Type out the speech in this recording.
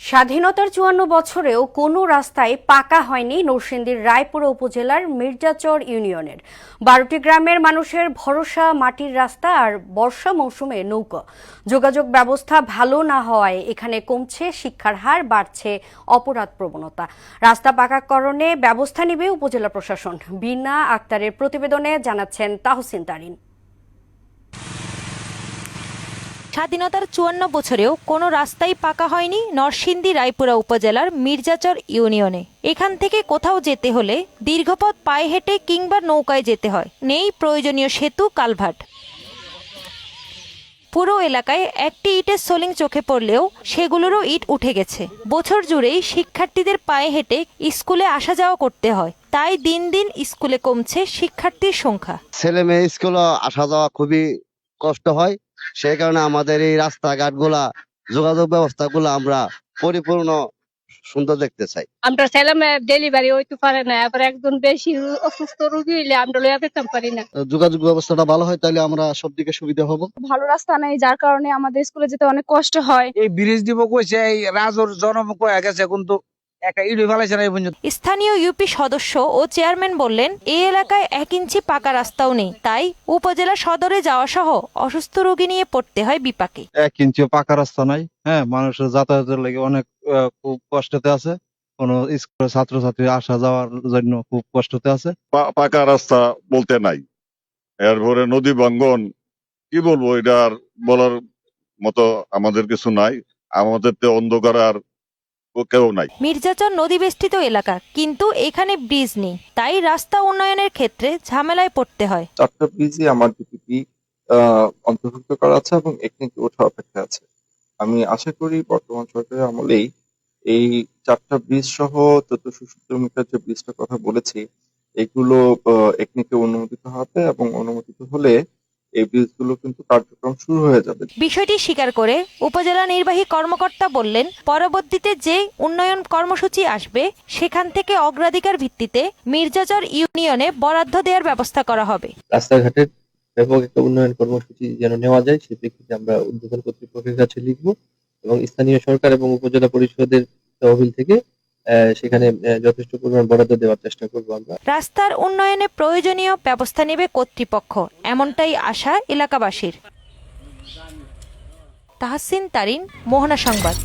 স্বাধীনতার ৫৪ বছরেও কোনো রাস্তায় পাকা হয়নি নরসিংদীর রায়পুরা উপজেলার মির্জাচর ইউনিয়নের ১২টি গ্রামের মানুষের ভরসা মাটির রাস্তা আর বর্ষা মৌসুমে নৌকা। যোগাযোগ ব্যবস্থা ভালো না হওয়ায় এখানে কমছে শিক্ষার হার, বাড়ছে অপরাধ প্রবণতা। রাস্তা পাকাকরণে ব্যবস্থা নেবে উপজেলা প্রশাসন। বিনা আক্তারের প্রতিবেদনে জানাচ্ছেন তাহসিন তারিন। স্বাধীনতার ৫৪ বছরেও কোনো রাস্তাই পাকা হয়নি নরসিংদী রায়পুরা উপজেলার মির্জাচর ইউনিয়নে। এখান থেকে কোথাও যেতে হলে দীর্ঘপথ পায়ে হেঁটে কিংবা নৌকায় যেতে হয়। নেই প্রয়োজনীয় সেতু, কালভার্ট। পুরো এলাকায় একটি ইটের সোলিং চোখে পড়লেও সেগুলোরও ইট উঠে গেছে। বছর জুড়েই শিক্ষার্থীদের পায়ে হেঁটে স্কুলে আসা যাওয়া করতে হয়। তাই দিন দিন স্কুলে কমছে শিক্ষার্থীর সংখ্যা। ছেলে মেয়ে স্কুলে আসা যাওয়া খুবই কষ্ট হয়। সেই কারণে আমাদের এই রাস্তাঘাটগুলা, যোগাযোগ ব্যবস্থাগুলো আমরা পরিপূর্ণ সুন্দর দেখতে চাই। আমরা ছেলে মেয়ে ডেলিভারি হইতে পারে না, আবার একজন বেশি অসুস্থ রোগী হইলে আমরা লইয়া যেতাম পারি না। যোগাযোগ ব্যবস্থাটা ভালো হয় তাহলে আমরা সব দিকে সুবিধা হব। ভালো রাস্তা নেই, যার কারণে আমাদের স্কুলে যেতে অনেক কষ্ট হয়। এই ব্রিজ দিব কইছে, এই রাজোর জনমুখ হয়ে গেছে, কিন্তু একটা ইট ফেলাইছে না এই পর্যন্ত। স্থানীয় ইউপি সদস্য ও চেয়ারম্যান বললেন, এই এলাকায় ১ ইঞ্চি পাকা রাস্তাও নেই। তাই উপজেলা সদরে যাওয়া সহ অসুস্থ রোগী নিয়ে পড়তে হয় বিপাকে। ১ ইঞ্চিও পাকা রাস্তা নাই। মানুষের যাতায়াতের লাগে অনেক খুব কষ্টতে আছে। কোন স্কুলের ছাত্রছাত্রী আসা যাওয়ার জন্য খুব কষ্টতে আছে। পাকা রাস্তা বলতে নাই, এরপরে নদী ভাঙ্গন, কি বলবো, এটা আর বলার মতো আমাদের কিছু নাই। আমাদের তো অন্ধকার আর কেউ নাই। মির্জাচর নদী বেষ্টিত এলাকা, কিন্তু এখানে ব্রিজ নেই। তাই রাস্তা উন্নয়নের ক্ষেত্রে ঝামেলায় পড়তে হয়। 4টা ব্রিজে আমার ডিপিপি অন্তর্ভুক্ত করা আছে এবং এখানে ওঠা অপেক্ষা আছে। আমি আশা করি বর্তমান সরকারের আমলেই এই 4টা ব্রিজ সহ ১৪৭০ মিটার যে ব্রিজটার কথা বলেছি, এগুলো এখানে অনুমোদিত হবে এবং অনুমোদিত হলে এই ব্রিজগুলো কিন্তু কার্যক্রম শুরু হয়ে যাবে। বিষয়টি স্বীকার করে উপজেলা নির্বাহী কর্মকর্তা বললেন, পরবর্তীতে যে উন্নয়ন কর্মসূচি আসবে সেখান থেকে অগ্রাধিকার ভিত্তিতে মির্জাচর ইউনিয়নে বরাদ্দ দেওয়ার ব্যবস্থা করা হবে। রাস্তাঘাটের ব্যাপক একটা উন্নয়ন কর্মসূচি যেন নেওয়া যায়, সে প্রেক্ষিতে আমরা উদ্বোধন কর্তৃপক্ষের কাছে লিখব এবং স্থানীয় সরকার এবং উপজেলা পরিষদের তহবিল থেকে সেখানে যথেষ্ট পরিমাণ বরাদ্দ দেওয়ার চেষ্টা করব আমরা। রাস্তার উন্নয়নে প্রয়োজনীয় ব্যবস্থা নেবে কর্তৃপক্ষ, এমনটাই আশা এলাকাবাসীর। তাহসিন তারিন, মোহনা সংবাদ।